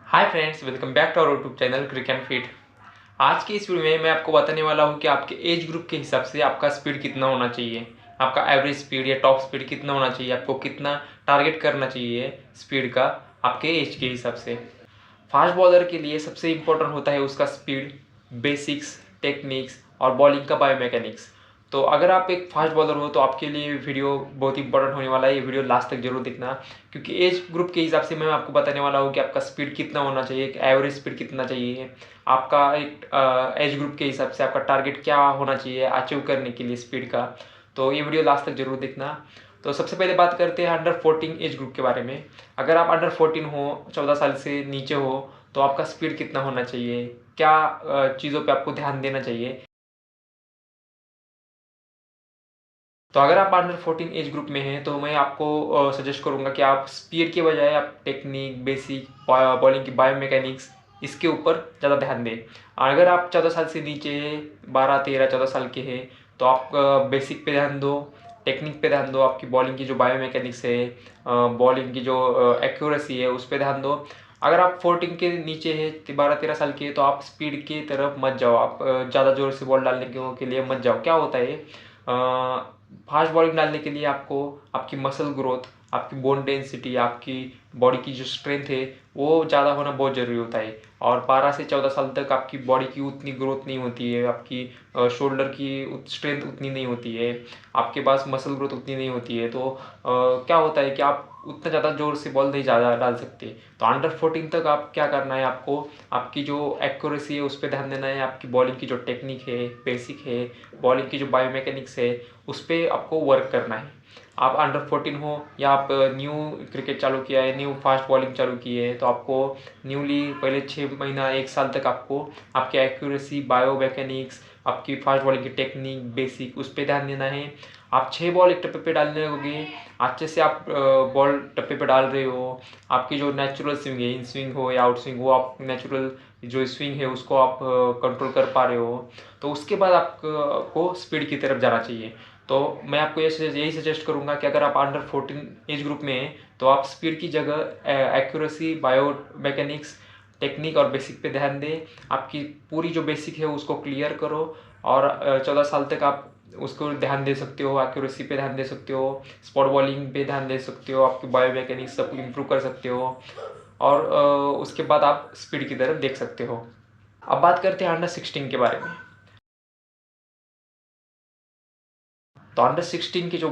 Hi friends, welcome back to our YouTube channel crick and fit. आज की इस video में मैं आपको बताने वाला हूं कि आपके एज ग्रुप के हिसाब से आपका स्पीड कितना होना चाहिए, आपका एवरेज स्पीड या टॉप स्पीड कितना होना चाहिए, आपको कितना टारगेट करना चाहिए स्पीड का आपके एज के हिसाब से। फास्ट बॉलर के लिए सबसे इम्पोर्टेंट होता है उसका स्पीड, बेसिक्स, टेक्निक्स और बॉलिंग का बायोमैकेनिक्स। तो अगर आप एक फास्ट बॉलर हो तो आपके लिए वीडियो बहुत इंपॉर्टेंट होने वाला है। ये वीडियो लास्ट तक जरूर देखना, क्योंकि एज ग्रुप के हिसाब से मैं आपको बताने वाला हूँ कि आपका स्पीड कितना होना चाहिए, एक एवरेज स्पीड कितना चाहिए, आपका एक एज ग्रुप के हिसाब से आपका टारगेट क्या होना चाहिए अचीव करने के लिए स्पीड का। तो ये वीडियो लास्ट तक जरूर देखना। तो सबसे पहले बात करते हैं अंडर 14 एज ग्रुप के बारे में। अगर आप अंडर 14 हो, 14 साल से नीचे हो, तो आपका स्पीड कितना होना चाहिए, क्या चीज़ों पे आपको ध्यान देना चाहिए। तो अगर आप अंडर 14 एज ग्रुप में हैं तो मैं आपको सजेस्ट करूंगा कि आप स्पीड के बजाय आप टेक्निक, बेसिक, बॉलिंग की बायोमैकेनिक्स, इसके ऊपर ज़्यादा ध्यान दें। अगर आप 14 साल से नीचे हैं, 12, 13, 14 साल के हैं, तो आप बेसिक पे ध्यान दो, टेक्निक पे ध्यान दो, आपकी बॉलिंग की जो बायोमैकेनिक्स है, बॉलिंग की जो एक्यूरेसी है उस पर ध्यान दो। अगर आप 14 के नीचे है, 12, 13 साल के, तो आप स्पीड की तरफ मत जाओ, आप ज़्यादा जोर से बॉल डालने के लिए मत जाओ। क्या होता है, फास्ट बॉलिंग डालने के लिए आपको आपकी मसल ग्रोथ, आपकी बोन डेंसिटी, आपकी बॉडी की जो स्ट्रेंथ है वो ज़्यादा होना बहुत ज़रूरी होता है। और 12 से 14 साल तक आपकी बॉडी की उतनी ग्रोथ नहीं होती है, आपकी शोल्डर की स्ट्रेंथ उतनी नहीं होती है, आपके पास मसल ग्रोथ उतनी नहीं होती है। तो क्या होता है कि आप उतना ज़्यादा जोर से बॉल नहीं ज़्यादा डाल सकते। तो अंडर 14 तक आप क्या करना है, आपको आपकी जो एक्यूरेसी है उस पर ध्यान देना है, आपकी बॉलिंग की जो टेक्निक है, बेसिक है, बॉलिंग की जो बायोमैकेनिक्स है उस पर आपको वर्क करना है। आप अंडर 14 हो या आप न्यू क्रिकेट चालू किया है, न्यू फास्ट बॉलिंग चालू की है, तो आपको न्यूली पहले 6 महीना 1 साल तक आपको आपकी एक्यूरेसी, बायोमैकेनिक्स, आपकी फास्ट बॉलिंग की टेक्निक, बेसिक, उस पर ध्यान देना है। आप 6 बॉल एक टप्पे पे डालने लगोगे, अच्छे से आप बॉल टप्पे पे डाल रहे हो, आपकी जो नेचुरल स्विंग है, इन स्विंग हो या आउट स्विंग हो, आप नेचुरल जो स्विंग है उसको आप कंट्रोल कर पा रहे हो, तो उसके बाद आपको स्पीड की तरफ जाना चाहिए। तो मैं आपको यही सजेस्ट करूंगा कि अगर आप अंडर 14 एज ग्रुप में हैं तो आप स्पीड की जगह एक्यूरेसी, बायो मैकेनिक्स, टेक्निक और बेसिक पे ध्यान दें। आपकी पूरी जो बेसिक है उसको क्लियर करो, और 14 साल तक आप उसको ध्यान दे सकते हो, एक्यूरेसी पे ध्यान दे सकते हो, स्पॉट बॉलिंग पे ध्यान दे सकते हो, आपकी बायो मैकेनिक्स सब इम्प्रूव कर सकते हो, और उसके बाद आप स्पीड की तरफ देख सकते हो। अब बात करते हैं अंडर 16 के बारे में। तो अंडर 16 के जो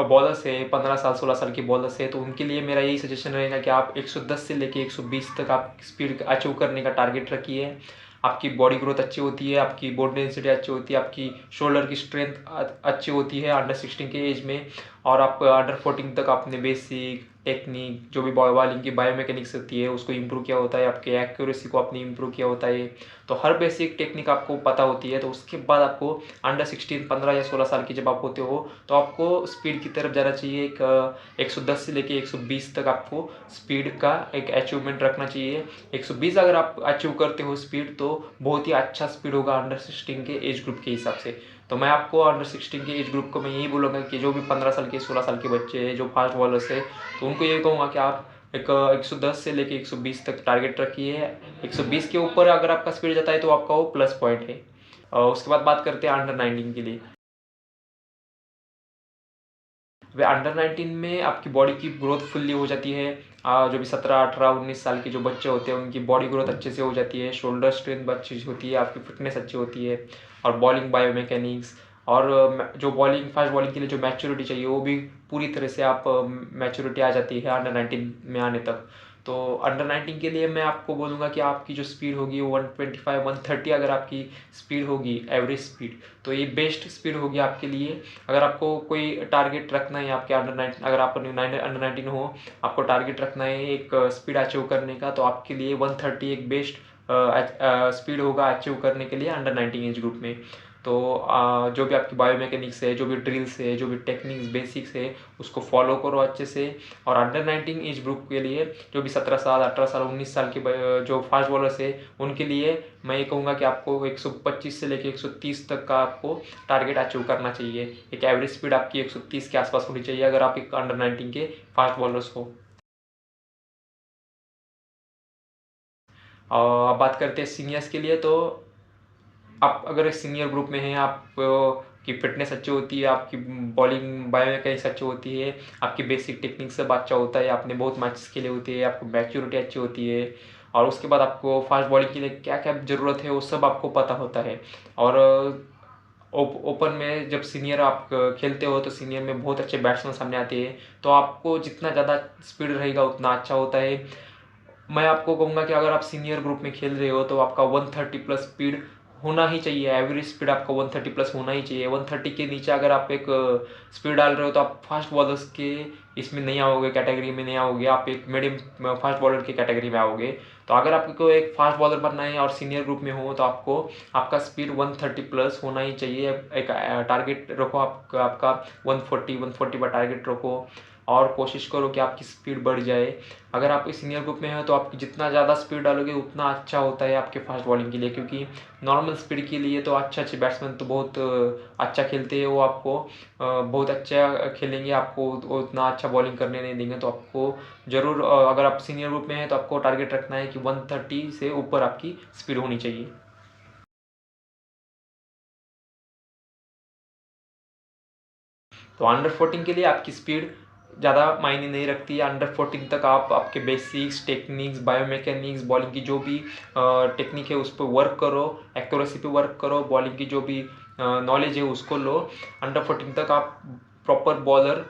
बॉलर्स है, 15 साल 16 साल के बॉलर्स है, तो उनके लिए मेरा यही सजेशन रहेगा कि आप 110 से लेके 120 तक आप स्पीड अचीव करने का टारगेट रखिए। आपकी बॉडी ग्रोथ अच्छी होती है, आपकी बोन डेंसिटी अच्छी होती है, आपकी शोल्डर की स्ट्रेंथ अच्छी होती है अंडर 16 के एज में। और आप अंडर 14 तक आपने बेसिक, टेक्निक, जो भी बॉलिंग की बायोमैकेनिक्स होती है उसको इम्प्रूव किया होता है, आपके एक्यूरेसी को आपने इम्प्रूव किया होता है। तो हर बेसिक टेक्निक आपको पता होती है। तो उसके बाद आपको अंडर 16, 15 या 16 साल के जब आप होते हो तो आपको स्पीड की तरफ जाना चाहिए। एक 110 से लेके 120 तक आपको स्पीड का एक अचीवमेंट रखना चाहिए। 120 अगर आप अचीव करते हो स्पीड, तो बहुत ही अच्छा स्पीड होगा अंडर 16 के एज ग्रुप के हिसाब से। तो मैं आपको अंडर 16 के एज ग्रुप को मैं यही बोलूँगा कि जो भी 15 साल के, 16 साल के बच्चे हैं जो फास्ट बॉलर्स है, तो उनको यही कहूँगा कि आप एक 110 से लेके 120 तक टारगेट रखिए। 120 के ऊपर अगर आपका स्पीड जाता है तो आपका वो प्लस पॉइंट है। उसके बाद बात करते हैं अंडर 19 के लिए। वे अंडर 19 में आपकी बॉडी की ग्रोथ फुल्ली हो जाती है। जो भी 17, 18, 19 साल के जो बच्चे होते हैं उनकी बॉडी ग्रोथ अच्छे से हो जाती है, शोल्डर स्ट्रेंथ अच्छी होती है, आपकी फिटनेस अच्छी होती है, और बॉलिंग बायोमैकेनिक्स, और जो बॉलिंग, फास्ट बॉलिंग के लिए जो मैच्योरिटी चाहिए वो भी पूरी तरह से आप मैच्योरिटी आ जाती है अंडर 19 में आने तक। तो अंडर 19 के लिए मैं आपको बोलूँगा कि आपकी जो स्पीड होगी वो 125, 130 अगर आपकी स्पीड होगी, एवरेज स्पीड, तो ये बेस्ट स्पीड होगी आपके लिए। अगर आपको कोई टारगेट रखना है आपके अंडर 19, अगर आप अंडर 19 हो, आपको टारगेट रखना है एक स्पीड अचीव करने का, तो आपके लिए 130 एक बेस्ट स्पीड होगा अचीव करने के लिए अंडर 19 एज ग्रुप में। तो जो भी आपकी बायोमैकेनिक्स है, जो भी ड्रिल्स है, जो भी टेक्निक्स, बेसिक्स है, उसको फॉलो करो अच्छे से। और अंडर 19 एज ग्रुप के लिए जो भी 17 साल, 18 साल, 19 साल के जो फास्ट बॉलर्स है उनके लिए मैं ये कहूँगा कि आपको 125 से लेकर 130 तक का आपको टारगेट अचीव करना चाहिए। एक एवरेज स्पीड आपकी 130 के आसपास होनी चाहिए अगर आप एक अंडर 19 के फास्ट बॉलर्स हो। अब बात करते हैं सीनियर्स के लिए। तो आप अगर सीनियर ग्रुप में हैं, आप की फिटनेस अच्छी होती है, आपकी बॉलिंग बायोमैकेनिक्स अच्छी होती है, आपकी बेसिक टेक्निक सब अच्छा होता है, आपने बहुत मैचेस खेले होते हैं, आपको मैच्योरिटी अच्छी होती है, और उसके बाद आपको फास्ट बॉलिंग के लिए क्या क्या ज़रूरत है वो सब आपको पता होता है। और ओपन में जब सीनियर आप खेलते हो तो सीनियर में बहुत अच्छे बैट्समैन सामने आते हैं, तो आपको जितना ज़्यादा स्पीड रहेगा उतना अच्छा होता है। मैं आपको कहूँगा कि अगर आप सीनियर ग्रुप में खेल रहे हो तो आपका 130 प्लस स्पीड होना ही चाहिए। एवरेज स्पीड आपका 130 प्लस होना ही चाहिए। 130 के नीचे अगर आप एक स्पीड डाल रहे हो तो आप फास्ट बॉलर्स के इसमें नहीं आओगे, कैटेगरी में नहीं आओगे, आप एक मीडियम फास्ट बॉलर की कैटेगरी में आओगे। तो अगर आपको एक फास्ट बॉलर बनना है और सीनियर ग्रुप में हो तो आपको आपका स्पीड 130 प्लस होना ही चाहिए। एक टारगेट रखो, आपका 140 पर टारगेट रखो और कोशिश करो कि आपकी स्पीड बढ़ जाए। अगर आप इस सीनियर ग्रुप में हो तो आप जितना ज़्यादा स्पीड डालोगे उतना अच्छा होता है आपके फास्ट बॉलिंग के लिए, क्योंकि नॉर्मल स्पीड के लिए तो अच्छे अच्छे बैट्समैन तो बहुत अच्छा खेलते हैं, वो आपको बहुत अच्छा खेलेंगे, आपको उतना अच्छा बॉलिंग करने नहीं देंगे। तो आपको ज़रूर अगर आप सीनियर ग्रुप में हैं तो आपको टारगेट रखना है कि 130 से ऊपर आपकी स्पीड होनी चाहिए। तो अंडर 14 के लिए आपकी स्पीड ज़्यादा मायने नहीं रखती है। अंडर 14 तक आप आपके बेसिक्स, टेक्निक्स, बायोमैकेनिक्स, बॉलिंग की जो भी टेक्निक है उस पर वर्क करो, एक्यूरेसी पे वर्क करो, बॉलिंग की जो भी नॉलेज है उसको लो। अंडर 14 तक आप प्रॉपर बॉलर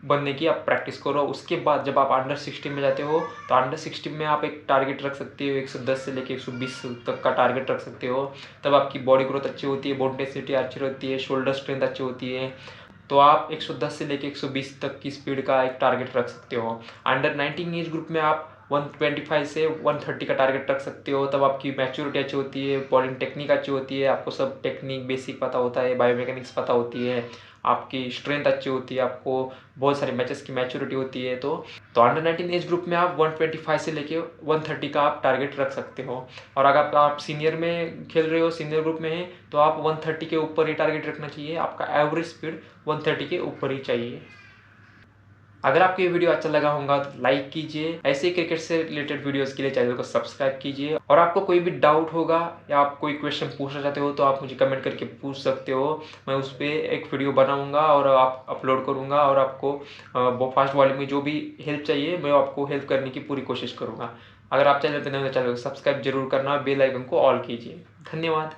बनने की आप प्रैक्टिस करो। उसके बाद जब आप अंडर 16 में जाते हो तो अंडर 16 में आप एक टारगेट रख सकते हो, 110 से लेके 120 तक का टारगेट रख सकते हो। तब आपकी बॉडी ग्रोथ अच्छी होती है, बोन डेंसिटी अच्छी रहती है, शोल्डर स्ट्रेंथ अच्छी होती है। तो आप 110 से लेके 120 तक की स्पीड का एक टारगेट रख सकते हो। अंडर 19 एज ग्रुप में आप 125 से 130 का टारगेट रख सकते हो। तब आपकी मैच्योरिटी अच्छी होती है, बॉलिंग टेक्निक अच्छी होती है, आपको सब टेक्निक बेसिक पता होता है, बायोमैकेनिक्स पता होती है, आपकी स्ट्रेंथ अच्छी होती है, आपको बहुत सारे मैचेस की मैच्योरिटी होती है। तो अंडर 19 एज ग्रुप में आप 125 से लेके 130 का आप टारगेट रख सकते हो। और अगर आप सीनियर में खेल रहे हो, सीनियर ग्रुप में है, तो आप 130 के ऊपर ही टारगेट रखना चाहिए। आपका एवरेज स्पीड 130 के ऊपर ही चाहिए। अगर आपको ये वीडियो अच्छा लगा होगा तो लाइक कीजिए। ऐसे ही क्रिकेट से रिलेटेड वीडियोस के लिए चैनल को सब्सक्राइब कीजिए। और आपको कोई भी डाउट होगा या आप कोई क्वेश्चन पूछना चाहते हो तो आप मुझे कमेंट करके पूछ सकते हो। मैं उस पर एक वीडियो बनाऊंगा और आप अपलोड करूंगा, और आपको फास्ट बॉलिंग में जो भी हेल्प चाहिए मैं आपको हेल्प करने की पूरी कोशिश करूँगा। अगर आप चैनल पर नए हो तो चैनल को सब्सक्राइब जरूर करना, बेल आइकन को ऑल कीजिए। धन्यवाद।